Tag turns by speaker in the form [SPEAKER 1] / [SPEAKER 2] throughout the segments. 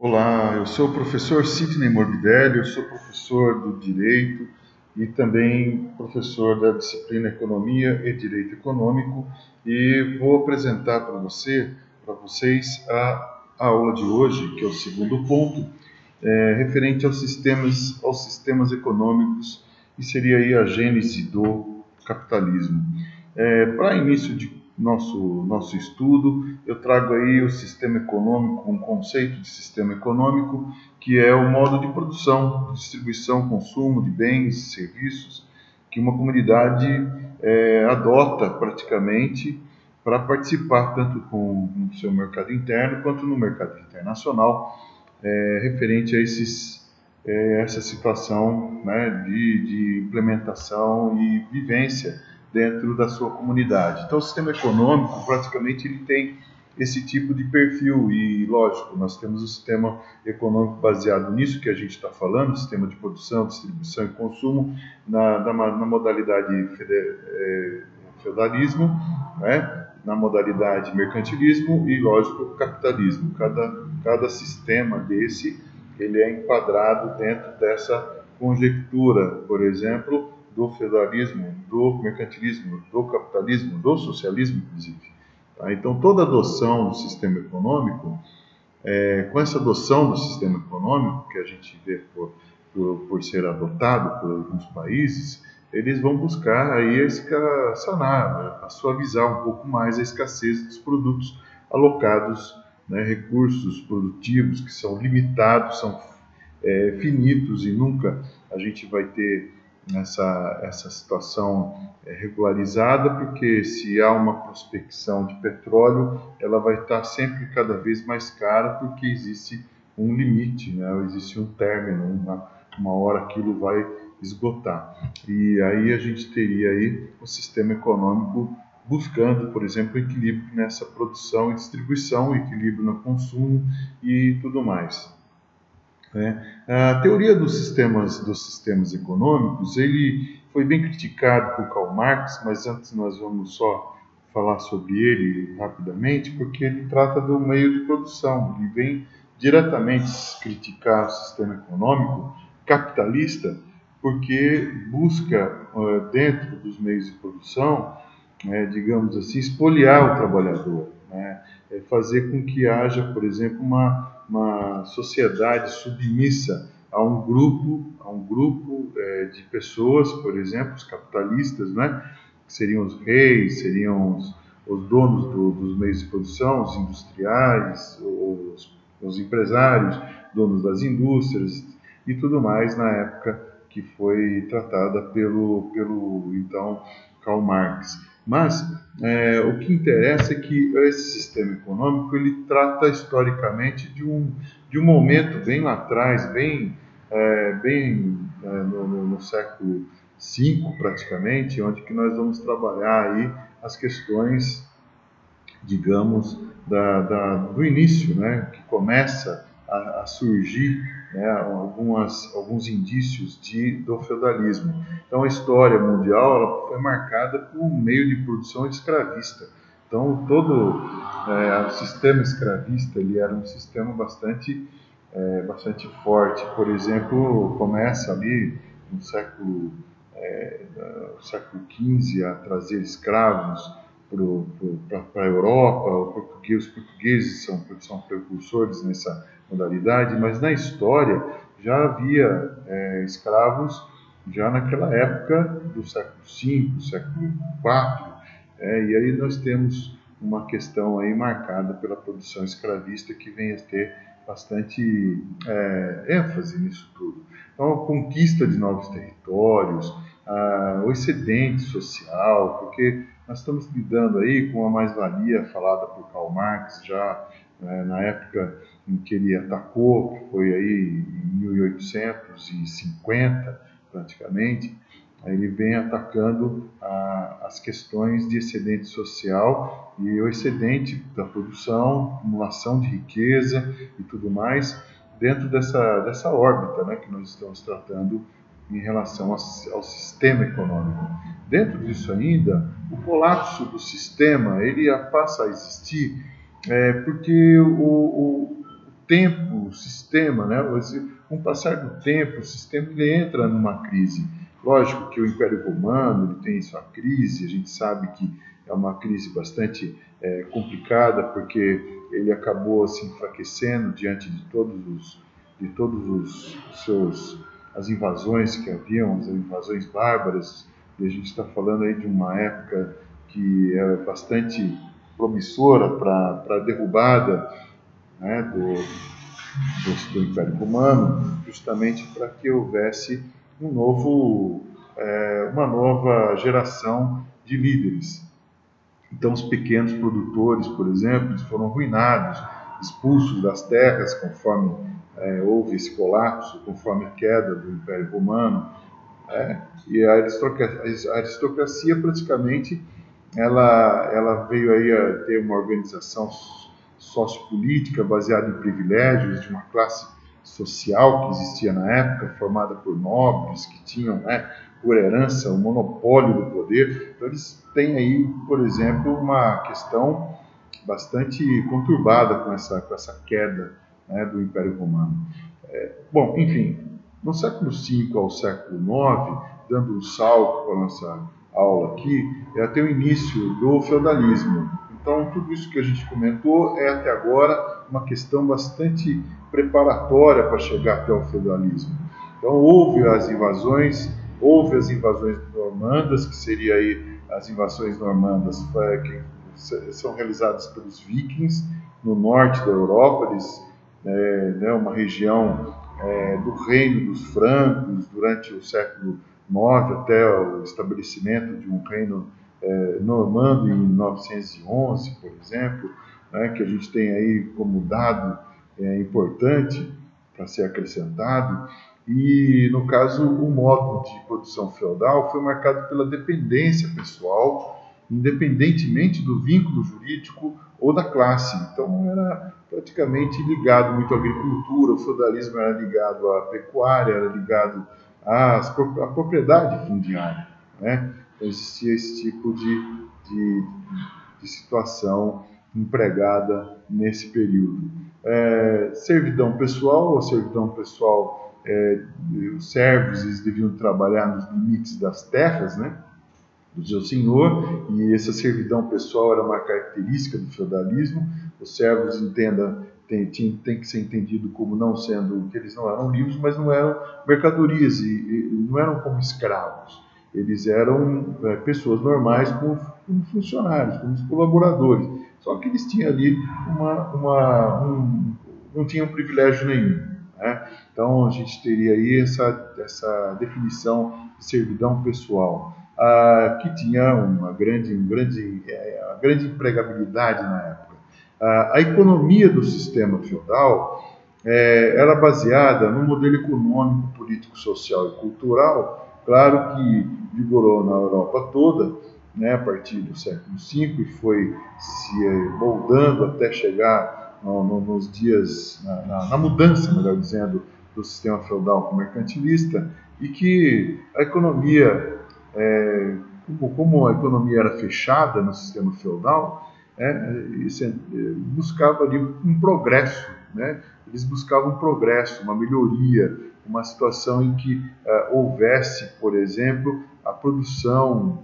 [SPEAKER 1] Olá, eu sou o professor Sidney Morbidelli, eu sou professor do Direito e também professor da disciplina Economia e Direito Econômico e vou apresentar para vocês a aula de hoje, que é o segundo ponto, referente aos sistemas econômicos, e seria aí a gênese do capitalismo. Para início de nosso estudo, eu trago aí o sistema econômico, um conceito de sistema econômico, que é o modo de produção, distribuição, consumo de bens e serviços que uma comunidade adota praticamente para participar tanto no seu mercado interno quanto no mercado internacional, referente a essa situação, né, de implementação e vivência dentro da sua comunidade. Então, o sistema econômico, praticamente, ele tem esse tipo de perfil e, lógico, nós temos o sistema econômico baseado nisso que a gente está falando, sistema de produção, distribuição e consumo, na modalidade feudalismo, né? Na modalidade mercantilismo e, lógico, capitalismo. Cada sistema desse, ele é enquadrado dentro dessa conjectura, por exemplo, do feudalismo, do mercantilismo, do capitalismo, do socialismo, inclusive. Tá? Então, toda adoção do sistema econômico, com essa adoção do sistema econômico, que a gente vê por ser adotado por alguns países, eles vão buscar aí sanar, a suavizar um pouco mais a escassez dos produtos alocados, né, recursos produtivos que são limitados, são finitos e nunca a gente vai ter essa situação regularizada, porque se há uma prospecção de petróleo, ela vai estar sempre cada vez mais cara, porque existe um limite, né? Existe um término, uma hora aquilo vai esgotar. E aí a gente teria aí o sistema econômico buscando, por exemplo, equilíbrio nessa produção e distribuição, equilíbrio no consumo e tudo mais. A teoria dos sistemas econômicos, ele foi bem criticado por Karl Marx, mas antes nós vamos só falar sobre ele rapidamente, porque ele trata do meio de produção, ele vem diretamente criticar o sistema econômico capitalista, porque busca, dentro dos meios de produção, digamos assim, espoliar o trabalhador, né? Fazer com que haja, por exemplo, uma sociedade submissa a um grupo de pessoas, por exemplo, os capitalistas, né? Que seriam os reis, seriam os donos dos meios de produção, os industriais, os empresários, donos das indústrias e tudo mais na época que foi tratada pelo então Karl Marx. Mas o que interessa é que esse sistema econômico ele trata historicamente de um momento bem lá atrás, no século V praticamente, onde que nós vamos trabalhar aí as questões, digamos, do início, né, que começa a surgir, né, alguns indícios do feudalismo. Então, a história mundial ela foi marcada por um meio de produção escravista. Então, todo o sistema escravista ele era um sistema bastante forte. Por exemplo, começa ali no século XV a trazer escravos para a Europa. Os portugueses são precursores nessa modalidade, mas na história já havia escravos já naquela época do século V, século IV, e aí nós temos uma questão aí marcada pela produção escravista que vem a ter bastante ênfase nisso tudo. Então, a conquista de novos territórios, o excedente social, porque nós estamos lidando aí com a mais-valia falada por Karl Marx já na época em que ele atacou, que foi aí em 1850 praticamente. Ele vem atacando as questões de excedente social e o excedente da produção, acumulação de riqueza e tudo mais dentro dessa órbita, né, que nós estamos tratando em relação ao sistema econômico. Dentro disso ainda, o colapso do sistema ele passa a existir porque tempo, o sistema, né, com o passar do tempo, o sistema ele entra numa crise. Lógico que o Império Romano ele tem sua crise, a gente sabe que é uma crise bastante complicada, porque ele acabou se enfraquecendo diante de todos os seus as invasões que haviam, as invasões bárbaras, e a gente está falando aí de uma época que era bastante promissora para a derrubada, né, do Império Romano, justamente para que houvesse uma nova geração de líderes. Então, os pequenos produtores, por exemplo, eles foram arruinados, expulsos das terras conforme houve esse colapso, conforme a queda do Império Romano. E a aristocracia praticamente ela veio aí a ter uma organização sociopolítica baseada em privilégios de uma classe social que existia na época, formada por nobres que tinham, por herança, o monopólio do poder. Então eles têm aí, por exemplo, uma questão bastante conturbada com essa queda, né, do Império Romano. Bom, enfim, no século V ao século IX, dando um salto para a nossa aula aqui, tem o início do feudalismo. Então, tudo isso que a gente comentou é até agora uma questão bastante preparatória para chegar até o feudalismo. Então, houve as invasões normandas, que seria aí as invasões normandas que são realizadas pelos vikings no norte da Europa. Eles, uma região do reino dos francos durante o século IX até o estabelecimento de um reino normando em 911, por exemplo, né, que a gente tem aí como dado importante para ser acrescentado. E, no caso, o modo de produção feudal foi marcado pela dependência pessoal, independentemente do vínculo jurídico ou da classe. Então, era praticamente ligado muito à agricultura, o feudalismo era ligado à pecuária, era ligado à propriedade fundiária, né? Então, existia esse tipo de situação empregada nesse período. Servidão pessoal, os servos eles deviam trabalhar nos limites das terras, né, do seu senhor, e essa servidão pessoal era uma característica do feudalismo. Os servos, tem que ser entendido como não sendo, que eles não eram livres, mas não eram mercadorias, e não eram como escravos. Eles eram pessoas normais, como funcionários, como colaboradores. Só que eles tinham ali não tinham privilégio nenhum, né? Então a gente teria aí essa definição de servidão pessoal, que tinha uma grande empregabilidade na época. A economia do sistema feudal era baseada no modelo econômico, político, social e cultural, claro que vigorou na Europa toda, né, a partir do século V, e foi se moldando até chegar nos dias, na mudança, melhor dizendo, do sistema feudal mercantilista, e que a economia, como a economia era fechada no sistema feudal, buscava ali um progresso, né? Eles buscavam um progresso, uma melhoria, uma situação em que houvesse, por exemplo, a produção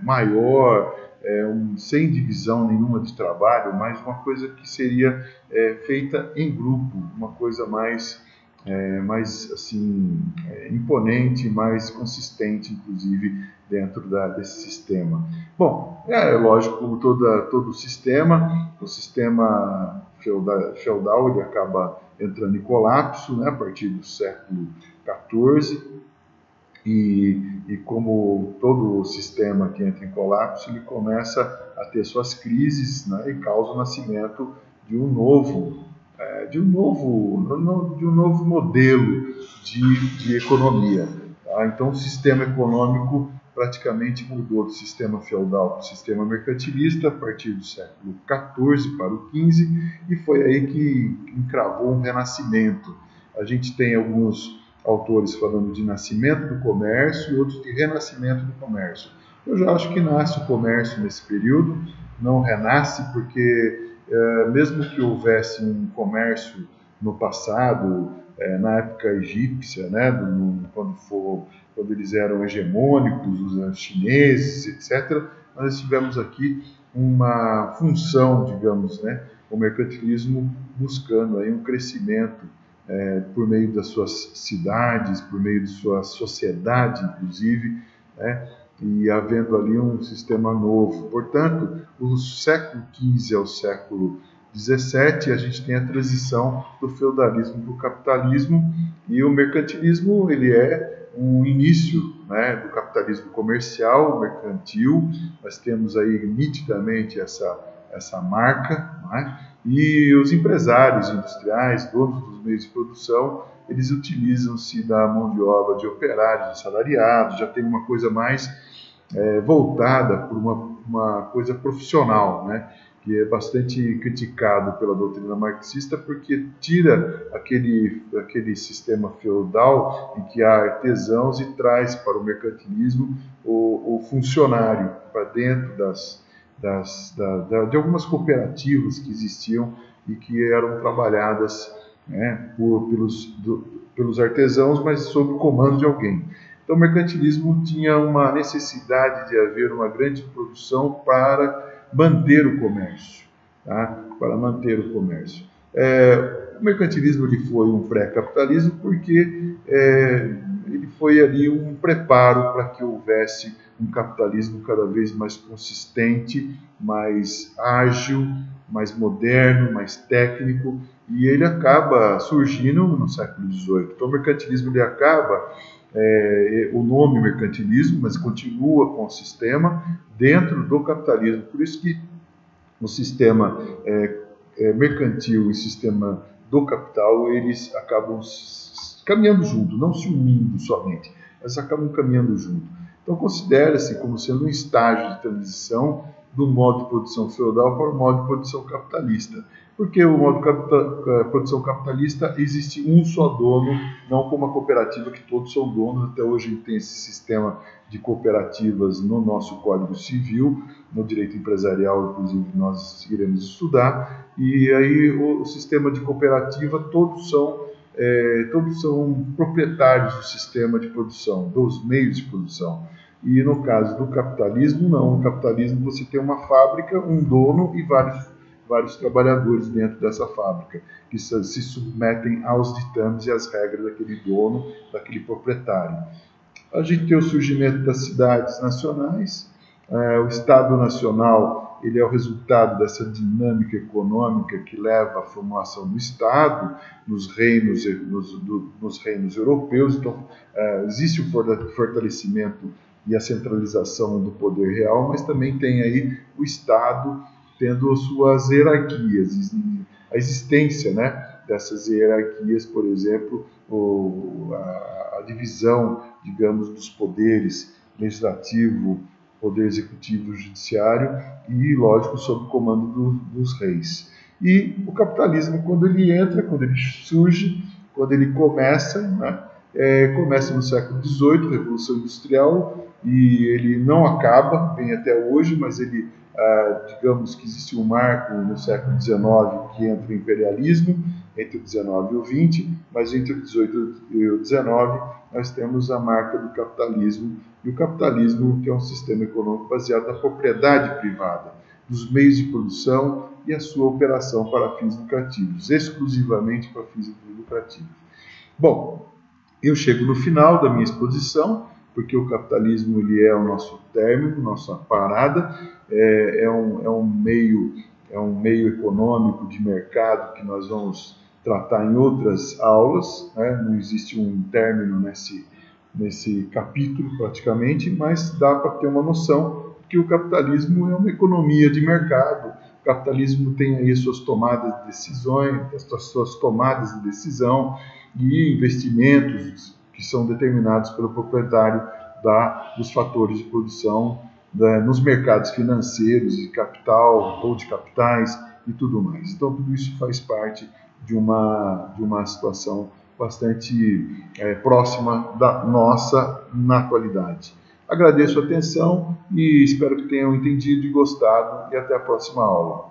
[SPEAKER 1] maior, sem divisão nenhuma de trabalho, mas uma coisa que seria feita em grupo, uma coisa mais assim, imponente, mais consistente, inclusive, dentro desse sistema. Bom, lógico, como todo sistema, o sistema feudal ele acaba entrando em colapso, né, a partir do século XIV, e como todo sistema que entra em colapso, ele começa a ter suas crises, né, e causa o nascimento de um novo modelo de economia. Tá? Então, o sistema econômico praticamente mudou do sistema feudal para o sistema mercantilista a partir do século XIV para o XV, e foi aí que encravou um renascimento. A gente tem alguns autores falando de nascimento do comércio e outros de renascimento do comércio. Eu já acho que nasce o comércio nesse período, não renasce porque mesmo que houvesse um comércio no passado, na época egípcia, né, quando eles eram hegemônicos, os chineses, etc., nós tivemos aqui uma função, digamos, né, o mercantilismo buscando aí um crescimento por meio das suas cidades, por meio de sua sociedade, inclusive, né, e havendo ali um sistema novo. Portanto, do século XV ao século XVII, a gente tem a transição do feudalismo para o capitalismo, e o mercantilismo ele é um início, né, do capitalismo comercial, mercantil. Nós temos aí nitidamente essa marca, né? E os empresários industriais, donos dos meios de produção, eles utilizam-se da mão de obra de operários, assalariados, já tem uma coisa mais voltada por uma coisa profissional, né? Que é bastante criticado pela doutrina marxista, porque tira aquele sistema feudal em que há artesãos e traz para o mercantilismo o funcionário para dentro de algumas cooperativas que existiam e que eram trabalhadas, né, pelos artesãos, mas sob o comando de alguém. Então, o mercantilismo tinha uma necessidade de haver uma grande produção para manter o comércio, tá? Para manter o comércio. O mercantilismo ele foi um pré-capitalismo porque ele foi ali um preparo para que houvesse um capitalismo cada vez mais consistente, mais ágil, mais moderno, mais técnico, e ele acaba surgindo no século XVIII. Então, o mercantilismo ele acaba o nome mercantilismo, mas continua com o sistema dentro do capitalismo. Por isso que o sistema mercantil e o sistema do capital, eles acabam caminhando junto, não se unindo somente, mas acabam caminhando junto. Então, considera-se como sendo um estágio de transição do modo de produção feudal para o modo de produção capitalista. Porque o modo de produção capitalista existe um só dono, não como a cooperativa que todos são donos. Até hoje a gente tem esse sistema de cooperativas no nosso Código Civil, no direito empresarial, inclusive, nós iremos estudar. E aí o sistema de cooperativa, todos são proprietários do sistema de produção, dos meios de produção. E no caso do capitalismo, não. No capitalismo você tem uma fábrica, um dono e vários trabalhadores dentro dessa fábrica, que se submetem aos ditames e às regras daquele dono, daquele proprietário. A gente tem o surgimento das cidades nacionais. O Estado Nacional ele é o resultado dessa dinâmica econômica que leva à formação do Estado nos reinos europeus. Então, existe o fortalecimento e a centralização do poder real, mas também tem aí o Estado tendo suas hierarquias, a existência, né, dessas hierarquias, por exemplo, a divisão, digamos, dos poderes legislativo, poder executivo, judiciário e, lógico, sob o comando dos reis. E o capitalismo, quando ele entra, quando ele surge, quando ele começa, né, começa no século XVIII, Revolução Industrial, e ele não acaba, vem até hoje, mas ele, digamos que existe um marco no século XIX que entra o imperialismo, entre o XIX e o XX, mas entre o XVIII e o XIX nós temos a marca do capitalismo, e o capitalismo que é um sistema econômico baseado na propriedade privada, dos meios de produção e a sua operação para fins lucrativos, exclusivamente para fins lucrativos. Bom, eu chego no final da minha exposição, porque o capitalismo ele é o nosso término, nossa parada, é um meio econômico de mercado que nós vamos tratar em outras aulas, né? Não existe um término nesse capítulo praticamente, mas dá para ter uma noção que o capitalismo é uma economia de mercado. O capitalismo tem aí suas tomadas de decisões, suas tomadas de decisão e investimentos que são determinados pelo proprietário dos fatores de produção nos mercados financeiros, de capital ou de capitais e tudo mais. Então, tudo isso faz parte de uma situação bastante próxima da nossa na atualidade. Agradeço a atenção e espero que tenham entendido e gostado, e até a próxima aula.